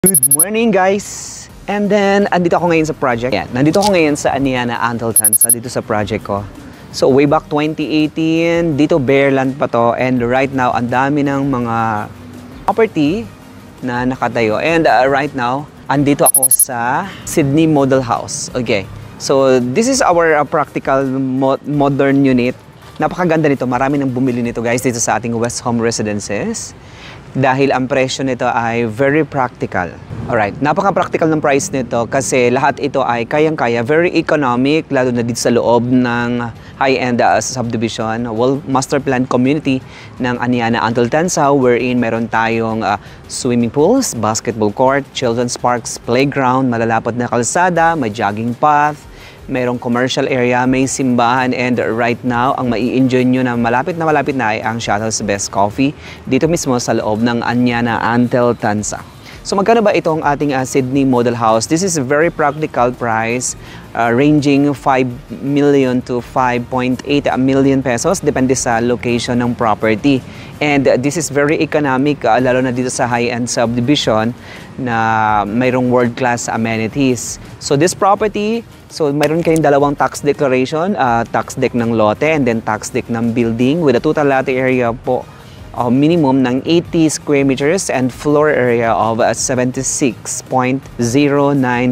Good morning guys! And then, andito ako ngayon sa project. Yan, nandito ako ngayon sa Aniana Anteltansa, dito sa project ko. So, way back 2018, dito bare land pa to. And right now, ang dami ng mga property na nakatayo. And right now, andito ako sa Sydney Model House. Okay. So, this is our practical modern unit. Napakaganda nito. Marami nang bumili nito guys dito sa ating West Home Residences. Dahil ang presyo nito ay very practical. Alright, napaka-practical ng price nito kasi lahat ito ay kayang-kaya, very economic, lalo na dito sa loob ng high-end subdivision, well, master plan community ng Aniana Anteltansa, wherein meron tayong swimming pools, basketball court, children's parks, playground, malalapad na kalsada, may jogging path, merong commercial area, may simbahan, and right now, ang mai-enjoy nyo na malapit na ay ang Shuttle's Best Coffee dito mismo sa loob ng Aniana Anteltansa. So magkano ba itong ating Sydney Model House? This is a very practical price, ranging 5 million to 5.8 million pesos, depende sa location ng property. And this is very economic, lalo na dito sa high-end subdivision na mayroong world-class amenities. So this property, so mayroon kayong dalawang tax declaration, tax deck ng lote and then tax deck ng building with a total lot area po minimum ng 80 square meters and floor area of 76.09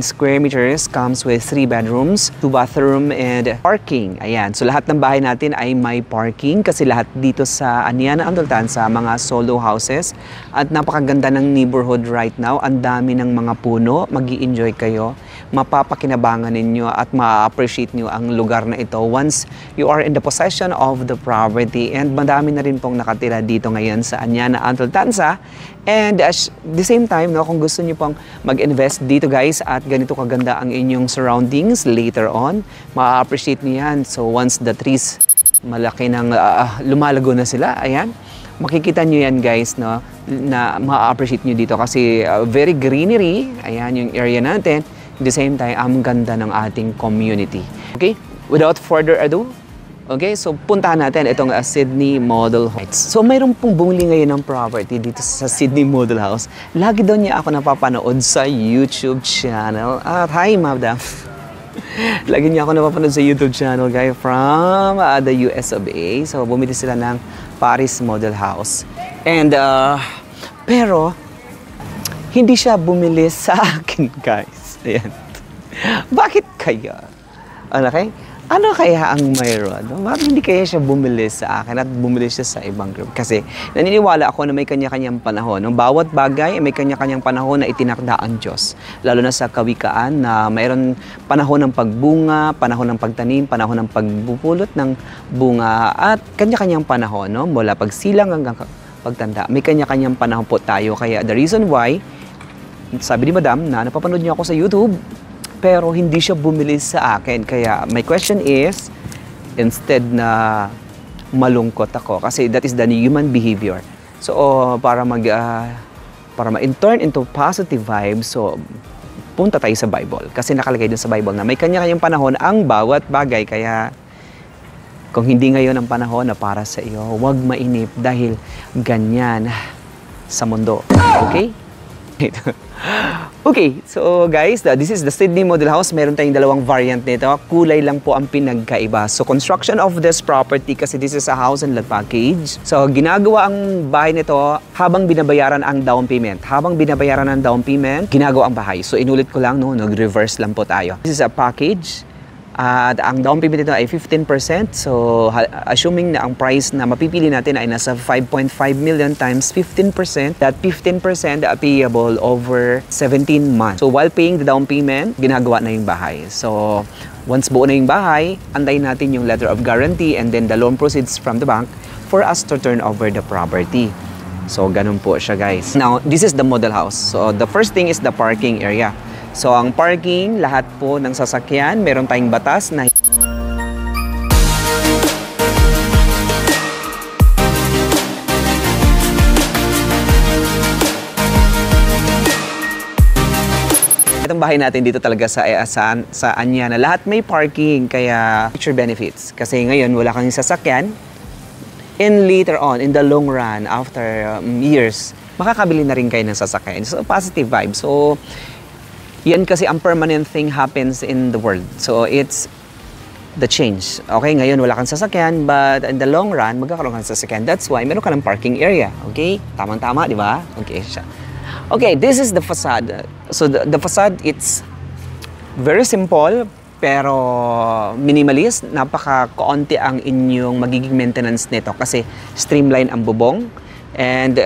square meters. Comes with 3 bedrooms, 2 bathroom and parking. Ayan, so lahat ng bahay natin ay may parking kasi lahat dito sa Aniana Anteltansa mga solo houses at napakaganda ng neighborhood right now. Ang dami ng mga puno, magi-enjoy kayo, mapapakinabangan ninyo at ma-appreciate nyo ang lugar na ito once you are in the possession of the property. And madami na rin pong nakatira dito ngayon sa Aniana Anteltansa. And at the same time, no, kung gusto niyo pong mag-invest dito guys at ganito kaganda ang inyong surroundings later on, ma-appreciate niyo yan. So once the trees malaki ng lumalago na sila, ayan, makikita nyo yan guys, no, na ma-appreciate nyo dito kasi very greenery, ayan yung area natin. At the same time, ang ganda ng ating community. Okay, without further ado, okay, so puntahan natin itong Sydney Model House. So mayroon pong bumili ngayon ng property dito sa Sydney Model House. Lagi daw niya ako napapanood sa YouTube channel. At hi, madam. Lagi niya ako napapanood sa YouTube channel, guys, from the US of A. So bumili sila ng Paris Model House. And, pero, hindi siya bumili sa akin, guys. Ayan. Bakit kaya? Okay? Ano kaya ang mayroon? Bakit hindi kaya siya bumili sa akin at bumili siya sa ibang group? Kasi naniniwala ako na may kanya-kanyang panahon. Ang bawat bagay may kanya-kanyang panahon na itinakda ang Diyos. Lalo na sa kawikaan na mayroon panahon ng pagbunga, panahon ng pagtanim, panahon ng pagbupulot ng bunga at kanya-kanyang panahon, no? Mula pagsilang hanggang pagtanda. May kanya-kanyang panahon po tayo. Kaya the reason why, sabi ni Madam na napapanood niyo ako sa YouTube, pero hindi siya bumili sa akin. Kaya my question is, instead na malungkot ako, kasi that is the human behavior. So, para ma-turn into positive vibes, so, punta tayo sa Bible. Kasi nakalagay dun sa Bible na may kanya-kanyang panahon ang bawat bagay. Kaya, kung hindi ngayon ang panahon na para sa iyo, huwag mainip dahil ganyan sa mundo. Okay? Okay, so guys, this is the Sydney Model House. Meron tayong dalawang variant nito. Kulay lang po ang pinagkaiba. So, construction of this property kasi this is a house and lot package. So, ginagawa ang bahay nito habang binabayaran ang down payment. Habang binabayaran ang down payment, ginagawa ang bahay. So, inulit ko lang, no, nag-reverse lang po tayo. This is a package. At ang down payment nito ay 15%. So, assuming na ang price na mapipili natin ay nasa 5.5 million times 15%, that 15% payable over 17 months. So, while paying the down payment, ginagawa na yung bahay. So, once buo na yung bahay, antayin natin yung letter of guarantee and then the loan proceeds from the bank for us to turn over the property. So, ganun po siya, guys. Now, this is the model house. So, the first thing is the parking area. So, ang parking, lahat po ng sasakyan, meron tayong batas na itong bahay natin dito talaga sa Aniana. Lahat may parking, kaya future benefits. Kasi ngayon, wala kang sasakyan. And later on, in the long run, after years, makakabili na rin kayo ng sasakyan. So, positive vibe. So, yan kasi ang permanent thing happens in the world. So, it's the change. Okay, ngayon wala kang sasakyan, but in the long run, magkakaroon ka ng sasakyan. That's why meron ka ng parking area. Okay? Tamang-tama, di ba? Okay, siya. Okay, this is the facade. So, the facade, it's very simple, pero minimalist. Napaka-kaunti ang inyong magiging maintenance nito kasi streamline ang bubong. And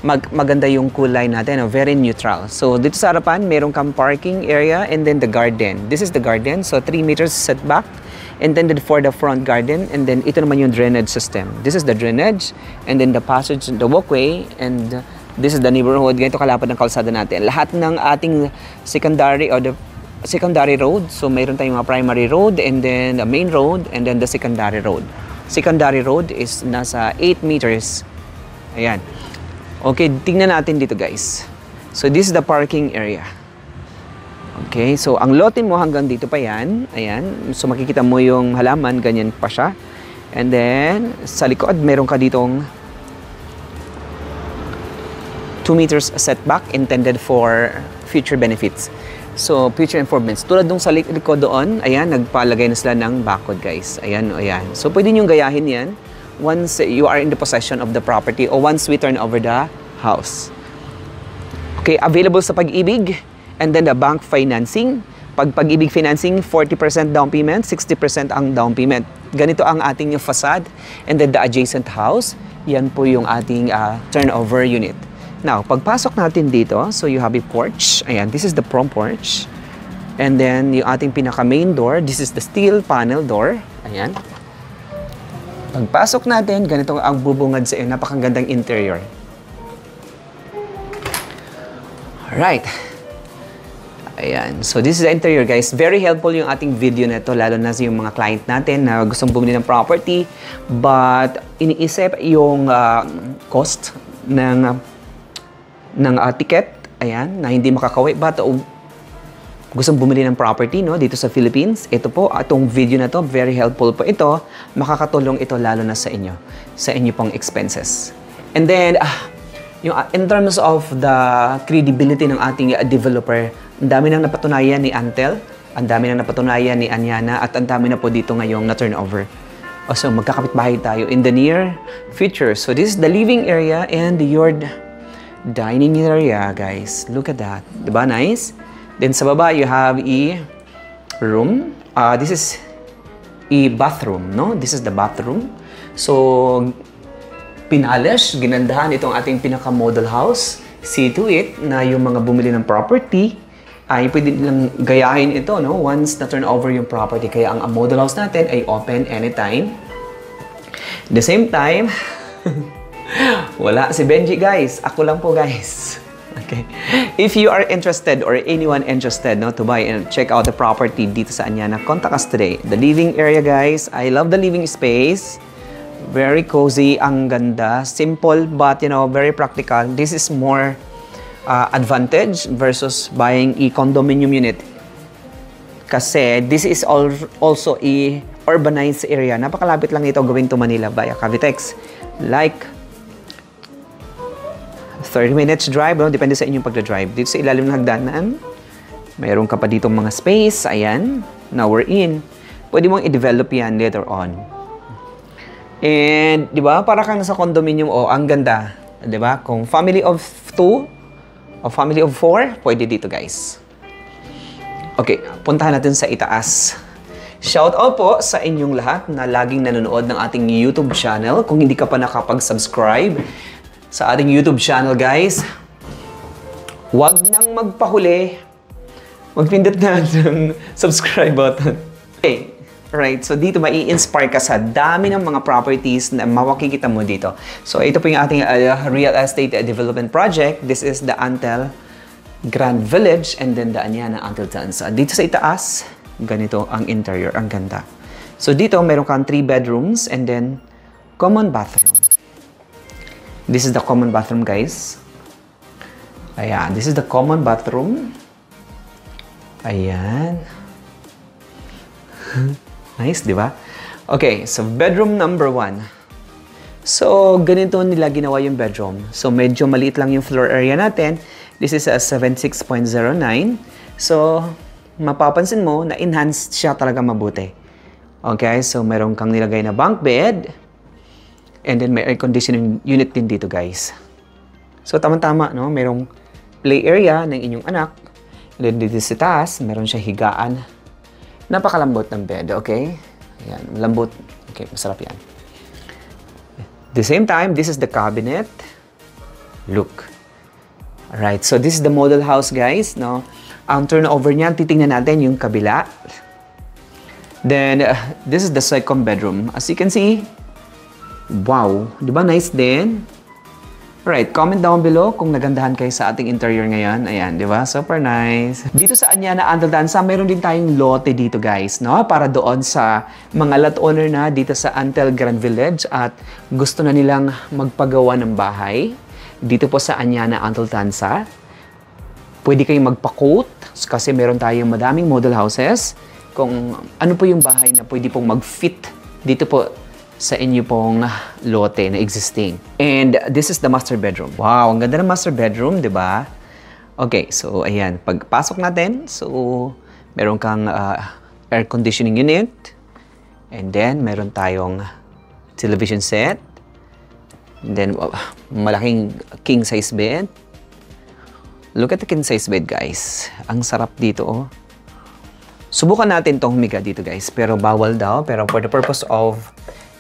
maganda yung kulay natin, very neutral. So, dito sa harapan, meron kang parking area and then the garden. This is the garden, so 3 meters setback. And then for the front garden, and then ito naman yung drainage system. This is the drainage, and then the passage, the walkway, and this is the neighborhood. Ganito kalapad ng kalsada natin. Lahat ng ating secondary or the secondary road, so mayroon tayong mga primary road, and then the main road, and then the secondary road. Secondary road is nasa 8 meters. Ayan. Okay, tingnan natin dito guys. So this is the parking area. Okay, so ang lote mo hanggang dito pa yan. Ayan. So makikita mo yung halaman, ganyan pa siya. And then sa likod, meron ka ditong 2 meters setback intended for future benefits. So, future improvements. Tulad nung sa likod doon, ayan, nagpalagay na sila ng bakod, guys. Ayan, ayan. So, pwede nyo gayahin yan once you are in the possession of the property or once we turn over the house. Okay, available sa Pag-ibig and then the bank financing. Pag Pag-ibig financing, 40% down payment, 60% ang down payment. Ganito ang ating facade. And then the adjacent house, yan po yung ating turnover unit. Now, pagpasok natin dito, so you have a porch. Ayan, this is the front porch. And then, yung ating pinaka-main door, this is the steel panel door. Ayan. Pagpasok natin, ganito ang bubungad sa iyo. Napakagandang interior. Alright. Ayan. So, this is the interior, guys. Very helpful yung ating video na ito, lalo na sa yung mga client natin na gustong bumili ng property. But, iniisip yung cost ng ticket, ayan, na hindi makakauwi. But, gustong bumili ng property, no, dito sa Philippines, ito po, itong video na to, very helpful po ito. Makakatulong ito lalo na sa inyo pong expenses. And then, in terms of the credibility ng ating developer, ang dami nang napatunayan ni Antel, ang dami nang napatunayan ni Anyana, at ang dami na po dito ngayong na-turnover. So, magkakapit-bahay tayo in the near future. So, this is the living area and your dining area, guys. Look at that. Diba? Nice? Then sa baba, you have a room. This is a bathroom, no? This is the bathroom. So, pinalish, ginandahan itong ating pinaka-model house. See to it na yung mga bumili ng property ay pwede nilang gayahin ito, no? Once na turn over yung property. Kaya ang model house natin ay open anytime. At the same time, wala si Benji, guys. Ako lang po, guys. Okay. If you are interested or anyone interested, no, to buy and check out the property dito sa Anyana, contact us today. The living area, guys. I love the living space. Very cozy, ang ganda. Simple, but, you know, very practical. This is more advantage versus buying a condominium unit. Kasi this is also a urbanized area. Napakalapit lang ito going to Manila via Cavitex. Like 30 minutes drive, no? Depende sa inyong pagdadrive. Dito sa ilalim ng hagdanan, mayroon ka pa ditong mga space. Ayan. Now we're in. Pwede mong i-develop yan later on. And, di ba? Para kang nasa condominium, ang ganda. Di ba? Kung family of 2 o family of 4, pwede dito, guys. Okay, puntahan natin sa itaas. Shout out po sa inyong lahat na laging nanonood ng ating YouTube channel. Kung hindi ka pa nakapag-subscribe sa ating YouTube channel, guys, huwag nang magpahuli. Magpindot na ng subscribe button. Okay, right. So, dito mai-inspire ka sa dami ng mga properties na makikita mo dito. So, ito po yung ating real estate development project. This is the Antel Grand Village and then the Anyana Antel Tanza. Dito sa itaas, ganito ang interior. Ang ganda. So, dito meron kang 3 bedrooms and then common bathroom. This is the common bathroom, guys. Ayan. This is the common bathroom. Ayan. Nice, di ba? Okay. So, bedroom number 1. So, ganito nila ginawa yung bedroom. So, medyo maliit lang yung floor area natin. This is a 76.09. So, mapapansin mo na enhanced siya talaga mabuti. Okay, so meron kang nilagay na bunk bed. And then may air conditioning unit din dito, guys. So, tama-tama, no? Merong play area ng inyong anak. And then dito sa taas, meron siya higaan. Napakalambot ng bed, okay? Ayan, lambot. Okay, masarap yan. At the same time, this is the cabinet. Look. Alright, so this is the model house, guys, no? Ang turnover niyan, titingnan natin yung kabila. Then, this is the second bedroom. As you can see, wow, di ba nice din? Alright, comment down below kung nagandahan kayo sa ating interior ngayon. Ayan, di ba? Super nice. Dito sa Anyana Anteltansa, meron din tayong lote dito, guys, no? Para doon sa mga lot owner na dito sa Antel Grand Village at gusto na nilang magpagawa ng bahay. Dito po sa Anyana Anteltansa. Pwede kayong magpa-quote kasi meron tayong madaming model houses. Kung ano po yung bahay na pwede pong mag-fit dito po sa inyo pong lote na existing. And this is the master bedroom. Wow, ang ganda ng master bedroom, di ba? Okay, so ayan, pagpasok natin, so meron kang air conditioning unit. And then meron tayong television set. And then malaking king size bed. Look at the king size bed, guys. Ang sarap dito, oh. Subukan natin tong humiga dito, guys. Pero bawal daw. Pero for the purpose of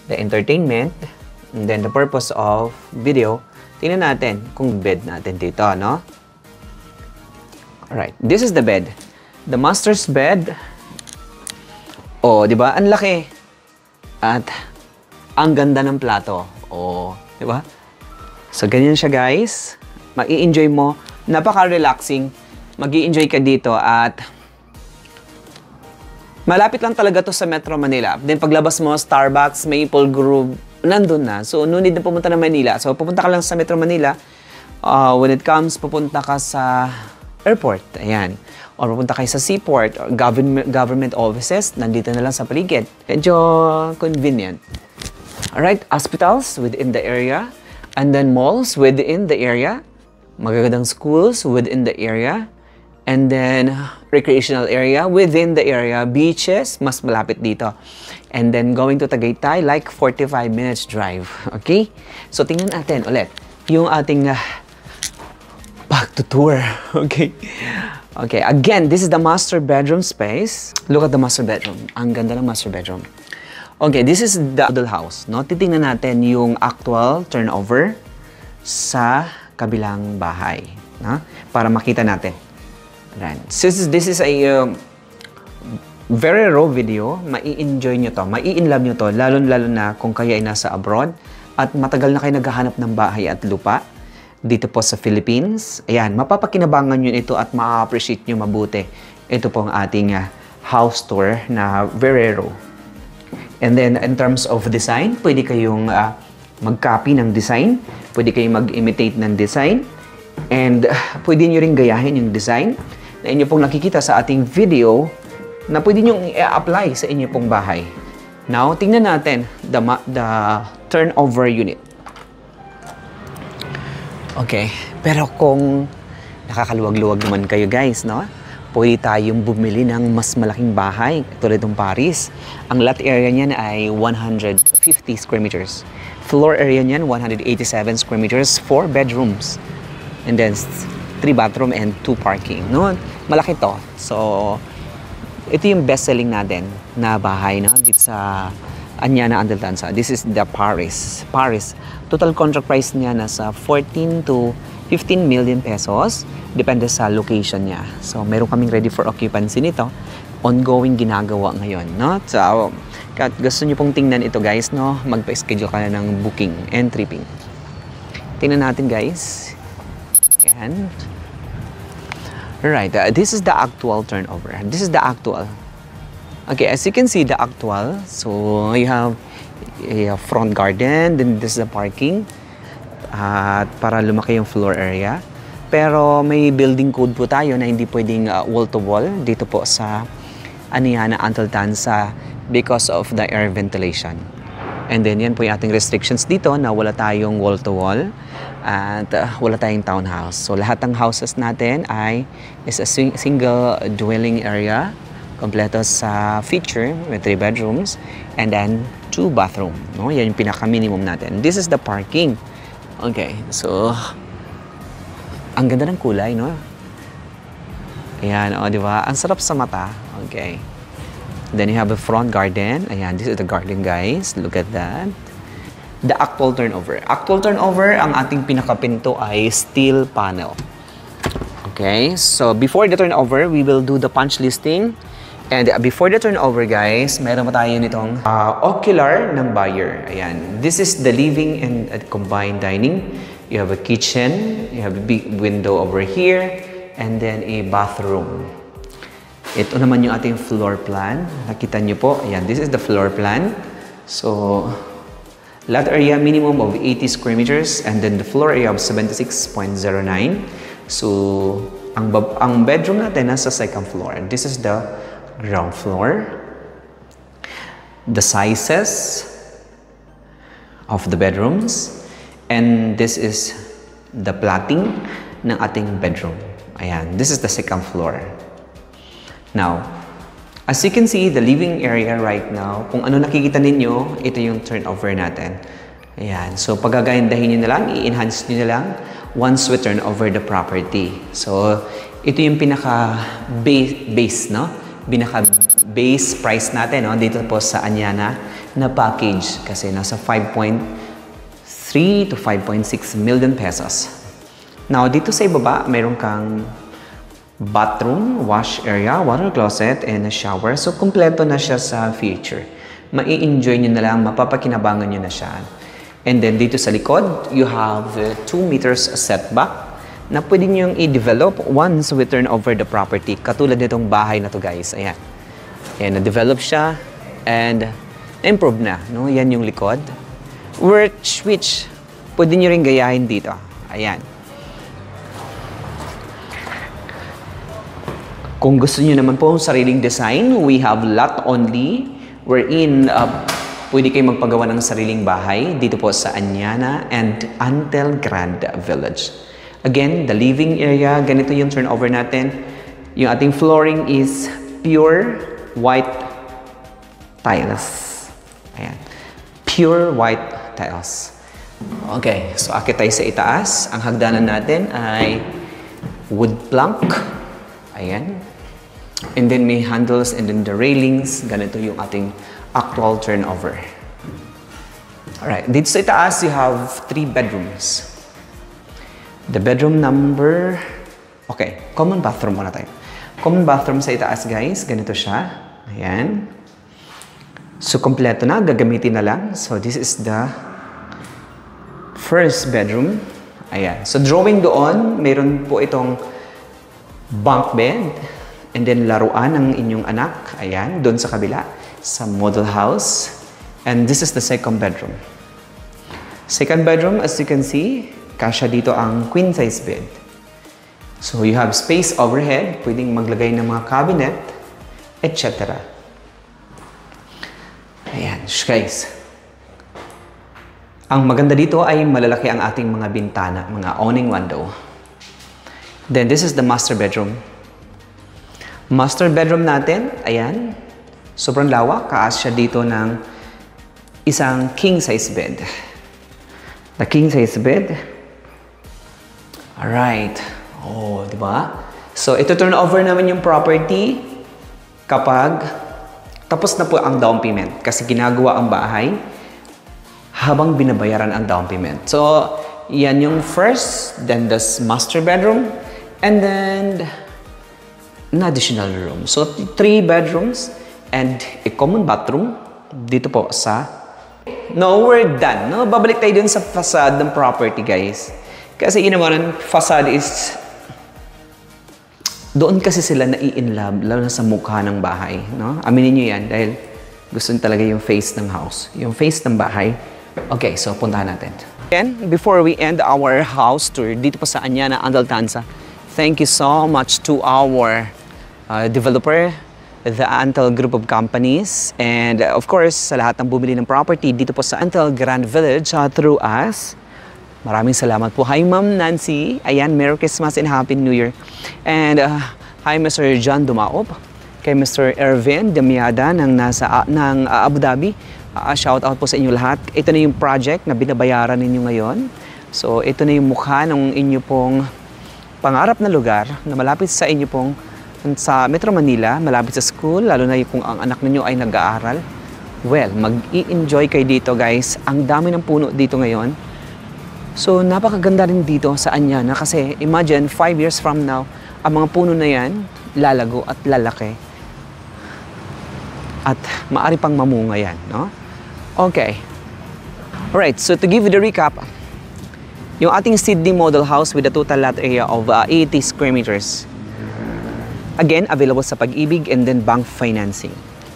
the entertainment, and then the purpose of video, tingnan natin kung bed natin dito, no? Alright, this is the bed. The master's bed. Oh, di ba? Ang laki. At ang ganda ng plato. Oh, di ba? So, ganyan siya, guys. Mag-i-enjoy mo. Napaka-relaxing. Mag-i-enjoy ka dito at malapit lang talaga to sa Metro Manila. Then paglabas mo, Starbucks, Maple Grove, nandun na. So, no need na pumunta na Manila. So, pupunta ka lang sa Metro Manila. When it comes, pupunta ka sa airport. Ayan. Or pupunta kayo sa seaport or government offices. Nandito na lang sa paligid. Medyo convenient. Alright, hospitals within the area. And then malls within the area. Magagandang schools within the area. And then, recreational area within the area. Beaches, mas malapit dito. And then, going to Tagaytay, like 45 minutes drive. Okay? So, tingnan natin ulit yung ating back to tour. Okay? Okay, again, this is the master bedroom space. Look at the master bedroom. Ang ganda ng master bedroom. Okay, this is the model house. No? Titingnan natin yung actual turnover sa kabilang bahay. No? Para makita natin. Since this is a very raw video, mai-enjoy nyo to, mai-inlove nyo to, lalo-lalo na kung kayo ay nasa abroad at matagal na kayo naghahanap ng bahay at lupa dito po sa Philippines. Ayan, mapapakinabangan nyo ito at ma-appreciate nyo mabuti. Ito po ang ating house tour na very raw. And then, in terms of design, pwede kayong mag-copy ng design, pwede kayong mag-imitate ng design, and pwede nyo rin gayahin yung design na inyo pong nakikita sa ating video na pwede nyo i-apply sa inyo pong bahay. Now, tingnan natin the turnover unit. Okay, pero kung nakakaluwag-luwag naman kayo, guys, no? Pwede tayong bumili ng mas malaking bahay tulad ng Paris. Ang lot area niyan ay 150 square meters. Floor area niyan 187 square meters, 4 bedrooms. And then 3 bathroom and 2 parking. No? Malaki to. So, ito yung best-selling natin na bahay, no? Dito sa Anyana Anteltansa. This is the Paris. Paris. Total contract price niya nasa 14 to 15 million pesos. Depende sa location niya. So, meron kaming ready for occupancy nito. Ongoing ginagawa ngayon, no? So, gusto niyo pong tingnan ito, guys, no? Magpa-schedule ka na ng booking and tripping. Tingnan natin, guys. Ayan. Alright, this is the actual turnover. This is the actual. Okay, as you can see, the actual. So, you have a front garden, then this is the parking. At para lumaki yung floor area. Pero may building code po tayo na hindi pwedeng wall-to-wall dito po sa Anyana Anteltansa because of the air ventilation. And then yan po yung ating restrictions dito na wala tayong wall-to-wall at wala tayong townhouse. So lahat ng houses natin is a single dwelling area, kompleto sa feature with 3 bedrooms and then 2 bathroom. No? Yan yung pinaka-minimum natin. This is the parking. Okay, so ang ganda ng kulay, no? Ayan, di ba? Ang sarap sa mata. Okay. Then you have a front garden. Ayan, this is the garden, guys. Look at that. The actual turnover. Actual turnover, ang ating pinakapinto ay steel panel. Okay, so before the turnover, we will do the punch listing. And before the turnover, guys, meron pa tayo nitong ocular ng buyer. Ayan, this is the living and combined dining. You have a kitchen, you have a big window over here, and then a bathroom. Ito naman yung ating floor plan. Nakita nyo po, ayan, this is the floor plan. So, lot area minimum of 80 square meters and then the floor area of 76.09. So, ang bedroom natin nasa second floor. This is the ground floor. The sizes of the bedrooms. And this is the platting ng ating bedroom. Ayan, this is the second floor. Now, as you can see, the living area right now, kung ano nakikita ninyo, ito yung turnover natin. Ayan, so pagagandahin nyo na lang, i-enhance nyo na lang once we turn over the property. So, ito yung pinaka-base, no? Pinaka-base price natin, no? Dito po sa Anyana na package kasi nasa 5.3 to 5.6 million pesos. Now, dito sa ibaba, mayroon kang bathroom, wash area, water closet, and a shower. So, kompleto na siya sa feature. Mai-enjoy nyo na lang, mapapakinabangan nyo na siya. And then, dito sa likod, you have 2 meters setback na pwede nyo i-develop once we turn over the property. Katulad nitong bahay na to, guys. Ayan. Ayan, na-develop siya and improve na. No? Yan yung likod. Which pwede nyo rin gayahin dito. Ayan. Kung gusto niyo naman po sariling design, we have lot only wherein pwede kayo magpagawa ng sariling bahay dito po sa Anyana and Antel Grand Village. Again, the living area, ganito yung turnover natin. Yung ating flooring is pure white tiles. Ayan. Pure white tiles. Okay, so akit tayo sa itaas. Ang hagdanan natin ay wood plank. Ayan. And then may handles and then the railings. Ganito yung ating actual turnover. Alright, dito sa itaas, you have 3 bedrooms. The bedroom number... Okay, common bathroom muna tayo. Common bathroom sa itaas, guys. Ganito siya. Ayan. So, kompleto na. Gagamitin na lang. So, this is the first bedroom. Ayan. So, drawing doon, mayroon po itong bunk bed. And then, laruan ng inyong anak. Ayan, doon sa kabila. Sa model house. And this is the second bedroom. Second bedroom, as you can see, kasya dito ang queen size bed. So, you have space overhead. Pwedeng maglagay ng mga cabinet, etc. Ayan, guys. Ang maganda dito ay malalaki ang ating mga bintana, mga awning window. Then, this is the master bedroom. Master bedroom natin, ayan. Sobrang lawak. Kaas siya dito ng isang king size bed. The king size bed. Alright. Oh, di ba? So, ito turn over naman yung property kapag tapos na po ang down payment. Kasi ginagawa ang bahay habang binabayaran ang down payment. So, yan yung first, then the master bedroom, and then an additional room. So, 3 bedrooms and a common bathroom dito po sa... No, we're done. No? Babalik tayo dun sa facade ng property, guys. Kasi yun naman, facade is... Doon kasi sila nai-inlove, lalo na sa mukha ng bahay. No? Aminin nyo yan dahil gusto nyo talaga yung face ng house. Yung face ng bahay. Okay, so puntahan natin. Again, before we end our house tour dito po sa Anyana, Antal Tanza, thank you so much to our developer, the Antel Group of Companies. And of course, sa lahat ng bumili ng property dito po sa Antel Grand Village through us. Maraming salamat po. Hi, Ma'am Nancy. Ayan, Merry Christmas and Happy New Year. And hi, Mr. John Dumaop. Kay Mr. Ervin Damiada ng Abu Dhabi. Shout out po sa inyo lahat. Ito na yung project na binabayaran ninyo ngayon. So, ito na yung mukha ng inyo pong pangarap na lugar na malapit sa inyo pong sa Metro Manila, malapit sa school, lalo na kung ang anak ninyo ay nag-aaral. Well, mag-i-enjoy kayo dito, guys. Ang dami ng puno dito ngayon. So, napakaganda rin dito sa Anyana kasi imagine 5 years from now, ang mga puno na yan lalago at lalaki. At maari pang mamunga yan, no? Okay. Alright, so to give you the recap, yung ating Sydney Model House with a total lot area of 80 square meters. Again, available sa Pag-ibig and then bank financing.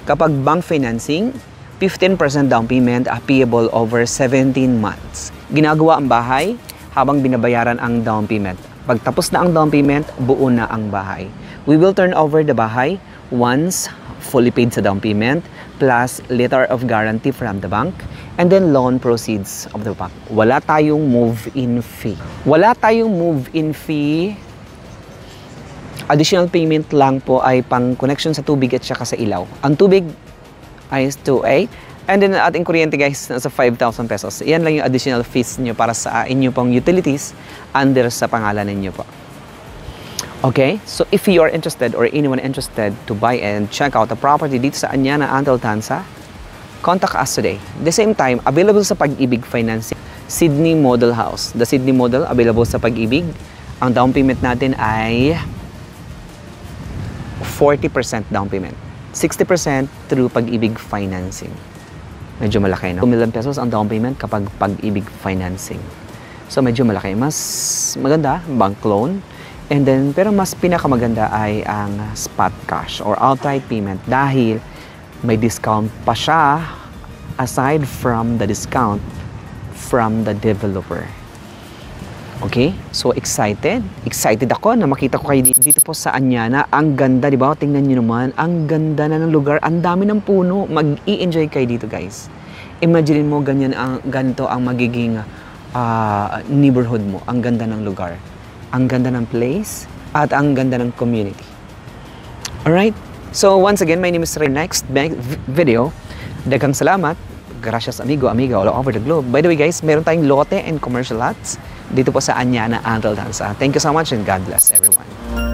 Kapag bank financing, 15% down payment payable over 17 months. Ginagawa ang bahay habang binabayaran ang down payment. Pag tapos na ang down payment, buo na ang bahay. We will turn over the bahay once fully paid sa down payment plus letter of guarantee from the bank and then loan proceeds of the bank. Wala tayong move-in fee. Wala tayong move-in fee. Additional payment lang po ay pang connection sa tubig at saka sa ilaw. Ang tubig ay 2A. And then ating kuryente guys, nasa 5,000 pesos. Yan lang yung additional fees nyo para sa inyo pong utilities under sa pangalan ninyo po. Okay? So if you are interested or anyone interested to buy and check out the property dito sa Anyana Antel Tanza, contact us today. The same time, available sa Pag-ibig Financing, Sydney Model House. The Sydney Model available sa Pag-ibig. Ang down payment natin ay 40% down payment. 60% through Pag-ibig Financing. Medyo malaki, no? 2 million pesos ang down payment kapag Pag-ibig Financing. So, medyo malaki. Mas maganda, bank loan. And then, pero mas pinakamaganda ay ang spot cash or outright payment dahil may discount pa siya aside from the discount from the developer. Okay? So, excited? Excited ako na makita ko kayo dito po sa Anyana. Ang ganda, di ba? Tingnan nyo naman. Ang ganda na ng lugar. Ang dami ng puno. Mag-i-enjoy kayo dito, guys. Imagine mo, ganito ang magiging neighborhood mo. Ang ganda ng lugar. Ang ganda ng place. At ang ganda ng community. Alright? So, once again, my name is Ray. Next video. Daghang salamat. Gracias, amigo, amiga, all over the globe. By the way, guys, meron tayong lote and commercial lots dito po sa Anyana Antel Tanza. Thank you so much and God bless everyone.